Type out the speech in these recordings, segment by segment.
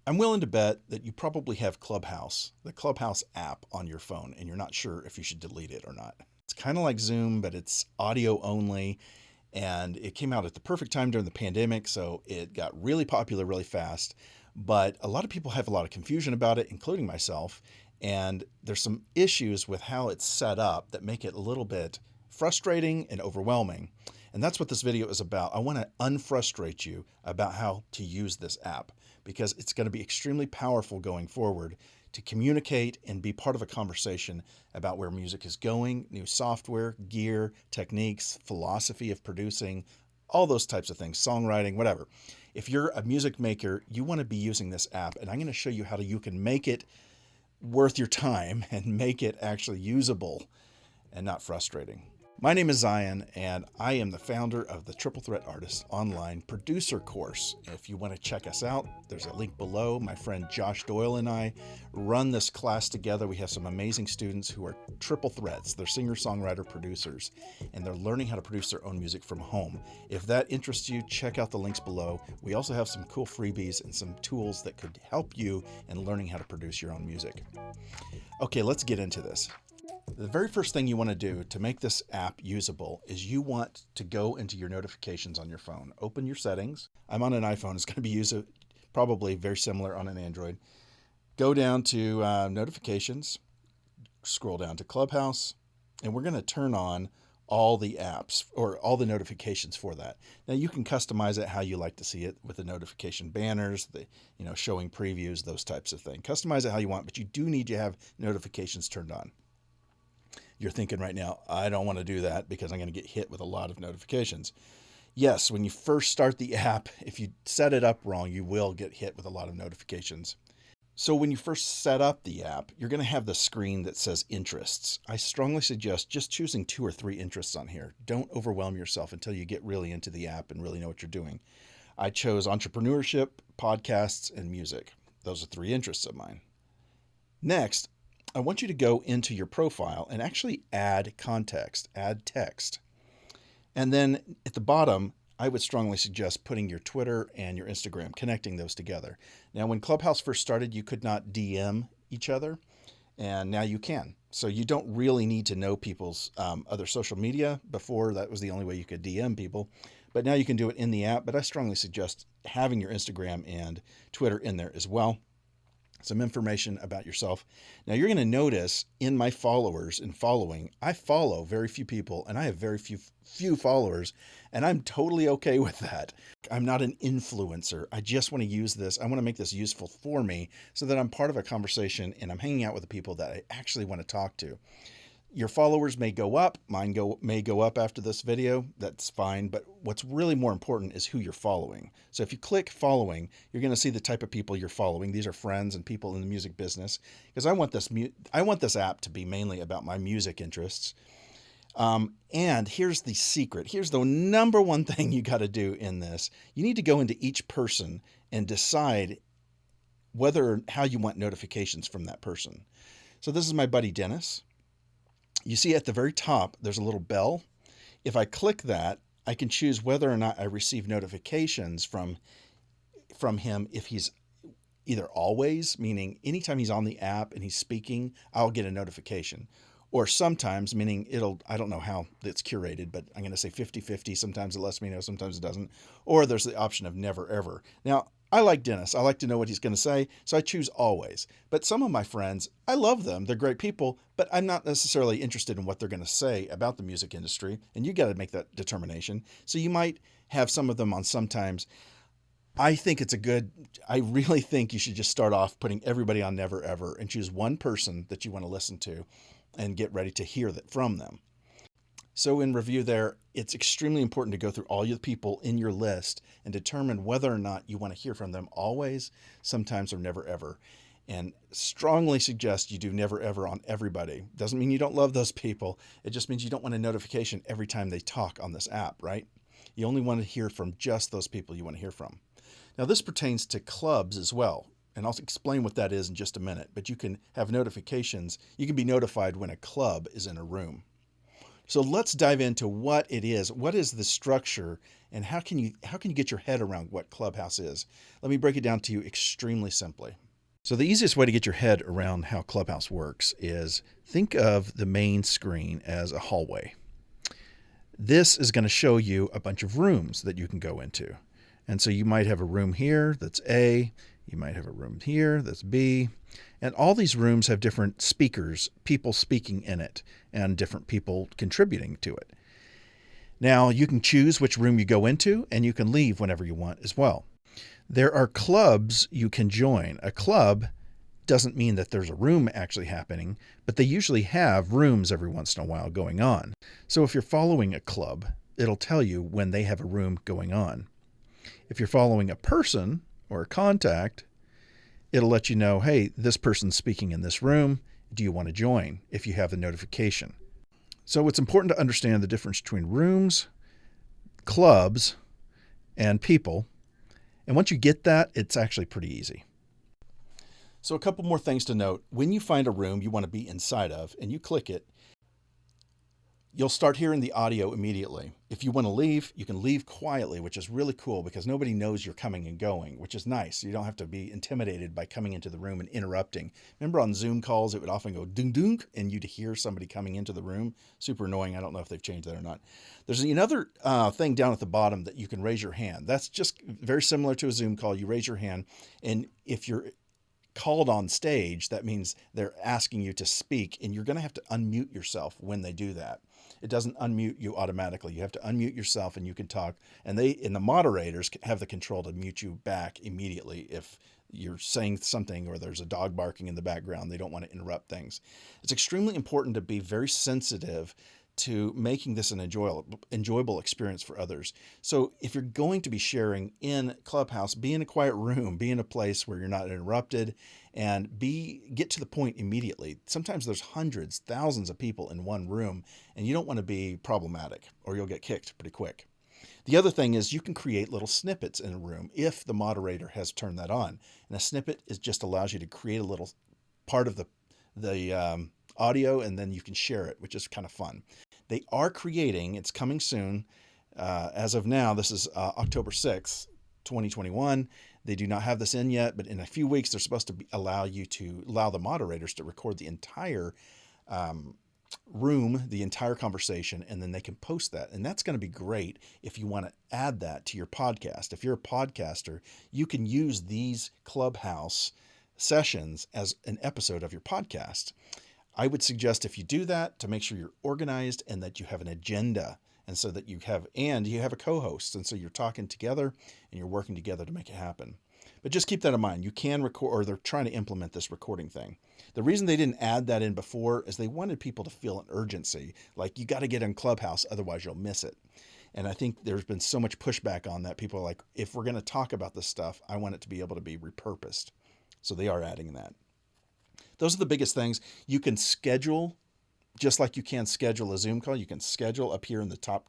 I'm willing to bet that you probably have Clubhouse, the Clubhouse app on your phone, and you're not sure if you should delete it or not. It's kind of like Zoom, but it's audio only. And it came out at the perfect time during the pandemic, so it got really popular really fast. But a lot of people have a lot of confusion about it, including myself. And there's some issues with how it's set up that make it a little bit frustrating and overwhelming. And that's what this video is about. I want to unfrustrate you about how to use this app because it's going to be extremely powerful going forward to communicate and be part of a conversation about where music is going, new software, gear, techniques, philosophy of producing, all those types of things, songwriting, whatever. If you're a music maker, you want to be using this app, and I'm going to show you how you can make it worth your time and make it actually usable and not frustrating. My name is Zion, and I am the founder of the Triple Threat Artist Online Producer Course. If you want to check us out, there's a link below. My friend Josh Doyle and I run this class together. We have some amazing students who are triple threats. They're singer, songwriter, producers, and they're learning how to produce their own music from home. If that interests you, check out the links below. We also have some cool freebies and some tools that could help you in learning how to produce your own music. Okay, let's get into this. The very first thing you want to do to make this app usable is you want to go into your notifications on your phone. Open your settings. I'm on an iPhone. It's going to be probably very similar on an Android. Go down to notifications, scroll down to Clubhouse, and we're going to turn on all the apps or all the notifications for that. Now you can customize it how you like to see it with the notification banners, the showing previews, those types of things. Customize it how you want, but you do need to have notifications turned on. You're thinking right now, I don't want to do that because I'm going to get hit with a lot of notifications. Yes, when you first start the app, if you set it up wrong, you will get hit with a lot of notifications. So when you first set up the app, you're going to have the screen that says interests. I strongly suggest just choosing 2 or 3 interests on here. Don't overwhelm yourself until you get really into the app and really know what you're doing. I chose entrepreneurship, podcasts, and music. Those are 3 interests of mine. Next, I want you to go into your profile and actually add context, add text. And then at the bottom, I would strongly suggest putting your Twitter and your Instagram, connecting those together. Now, when Clubhouse first started, you could not DM each other, and now you can. So you don't really need to know people's other social media. Before, that was the only way you could DM people. But now you can do it in the app, but I strongly suggest having your Instagram and Twitter in there as well. Some information about yourself. Now you're going to notice in my followers and following, I follow very few people and I have very few followers, and I'm totally okay with that. I'm not an influencer. I just want to use this. I want to make this useful for me so that I'm part of a conversation and I'm hanging out with the people that I actually want to talk to. Your followers may go up, mine may go up after this video, that's fine, but what's really more important is who you're following. So if you click following, you're going to see the type of people you're following. These are friends and people in the music business, because I want this app to be mainly about my music interests. And here's the secret. Here's the number one thing you got to do in this. You need to go into each person and decide how you want notifications from that person. So this is my buddy Dennis. You see at the very top, there's a little bell. If I click that, I can choose whether or not I receive notifications from him if he's either always, meaning anytime he's on the app and he's speaking, I'll get a notification. Or sometimes, meaning I don't know how it's curated, but I'm going to say 50-50. Sometimes it lets me know, sometimes it doesn't. Or there's the option of never ever. Now, I like Dennis. I like to know what he's going to say, so I choose always. But some of my friends, I love them. They're great people, but I'm not necessarily interested in what they're going to say about the music industry, and you got to make that determination. So you might have some of them on sometimes. I really think you should just start off putting everybody on never ever and choose one person that you want to listen to and get ready to hear that from them. So in review there, it's extremely important to go through all your people in your list and determine whether or not you want to hear from them always, sometimes, or never ever. And strongly suggest you do never ever on everybody. Doesn't mean you don't love those people. It just means you don't want a notification every time they talk on this app, right? You only want to hear from just those people you want to hear from. Now this pertains to clubs as well. And I'll explain what that is in just a minute. But you can have notifications. You can be notified when a club is in a room. So let's dive into what it is. What is the structure, and how can you get your head around what Clubhouse is? Let me break it down to you extremely simply. So the easiest way to get your head around how Clubhouse works is think of the main screen as a hallway. This is going to show you a bunch of rooms that you can go into. And so you might have a room here that's A, you might have a room here that's B, and all these rooms have different speakers, people speaking in it, and different people contributing to it. Now, you can choose which room you go into, and you can leave whenever you want as well. There are clubs you can join. A club doesn't mean that there's a room actually happening, but they usually have rooms every once in a while going on. So if you're following a club, it'll tell you when they have a room going on. If you're following a person or a contact, it'll let you know, hey, this person's speaking in this room. Do you want to join if you have the notification? So it's important to understand the difference between rooms, clubs, and people. And once you get that, it's actually pretty easy. So a couple more things to note. When you find a room you want to be inside of and you click it, you'll start hearing the audio immediately. If you want to leave, you can leave quietly, which is really cool because nobody knows you're coming and going, which is nice. You don't have to be intimidated by coming into the room and interrupting. Remember on Zoom calls, it would often go ding ding, and you'd hear somebody coming into the room. Super annoying. I don't know if they've changed that or not. There's another thing down at the bottom that you can raise your hand. That's just very similar to a Zoom call. You raise your hand, and if you're called on stage, that means they're asking you to speak, and you're going to have to unmute yourself when they do that. It doesn't unmute you automatically. You have to unmute yourself and you can talk, and the moderators have the control to mute you back immediately if you're saying something or there's a dog barking in the background. They don't want to interrupt things. It's extremely important to be very sensitive to making this an enjoyable experience for others. So if you're going to be sharing in Clubhouse, be in a quiet room, be in a place where you're not interrupted, and get to the point immediately. Sometimes there's hundreds, thousands of people in one room, and you don't want to be problematic or you'll get kicked pretty quick. The other thing is you can create little snippets in a room if the moderator has turned that on. And a snippet just allows you to create a little part of the audio, and then you can share it, which is kind of fun. They are creating, it's coming soon. As of now, this is October 6th, 2021. They do not have this in yet, but in a few weeks, they're supposed to allow the moderators to record the entire room, the entire conversation, and then they can post that. And that's going to be great if you want to add that to your podcast. If you're a podcaster, you can use these Clubhouse sessions as an episode of your podcast. I would suggest if you do that to make sure you're organized and that you have an agenda, and so that you have a co-host, and so you're talking together and you're working together to make it happen. But just keep that in mind. You can record, or they're trying to implement this recording thing. The reason they didn't add that in before is they wanted people to feel an urgency, like you got to get in Clubhouse, otherwise you'll miss it. And I think there's been so much pushback on that. People are like, if we're going to talk about this stuff, I want it to be able to be repurposed. So they are adding that. Those are the biggest things. You can schedule, just like you can schedule a Zoom call, you can schedule up here in the top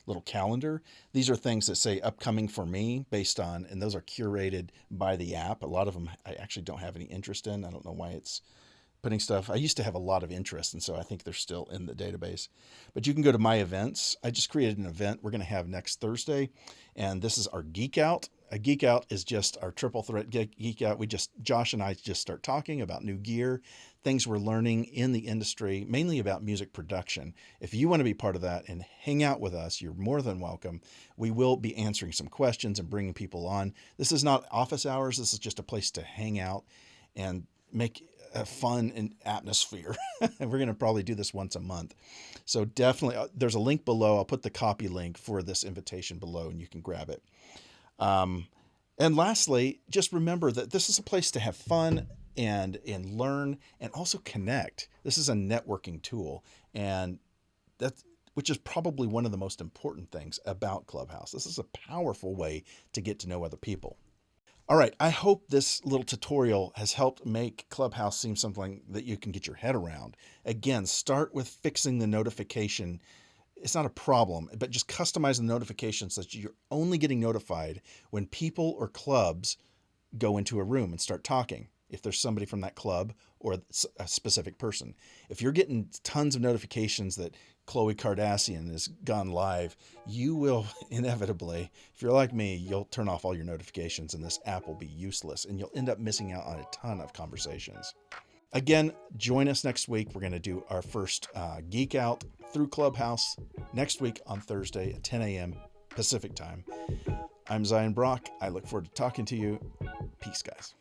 little calendar. These are things that say upcoming for me based on, and those are curated by the app. A lot of them I actually don't have any interest in. I don't know why it's putting stuff. I used to have a lot of interest, and so I think they're still in the database. But you can go to my events. I just created an event we're going to have next Thursday, and this is our Geek Out. A Geek Out is just our triple threat geek out. Josh and I just start talking about new gear, things we're learning in the industry, mainly about music production. If you want to be part of that and hang out with us, you're more than welcome. We will be answering some questions and bringing people on. This is not office hours. This is just a place to hang out and make a fun atmosphere. And we're going to probably do this once a month. So definitely, there's a link below. I'll put the copy link for this invitation below, and you can grab it. And lastly, just remember that this is a place to have fun and learn and also connect. This is a networking tool, and which is probably one of the most important things about Clubhouse. This is a powerful way to get to know other people. All right, I hope this little tutorial has helped make Clubhouse seem something that you can get your head around. Again, start with fixing the notification. It's not a problem, but just customize the notifications so that you're only getting notified when people or clubs go into a room and start talking. If there's somebody from that club or a specific person. If you're getting tons of notifications that Khloe Kardashian has gone live, you will inevitably, if you're like me, you'll turn off all your notifications and this app will be useless and you'll end up missing out on a ton of conversations. Again, join us next week. We're going to do our first geek out through Clubhouse next week on Thursday at 10 a.m. Pacific time. I'm Zion Brock. I look forward to talking to you. Peace, guys.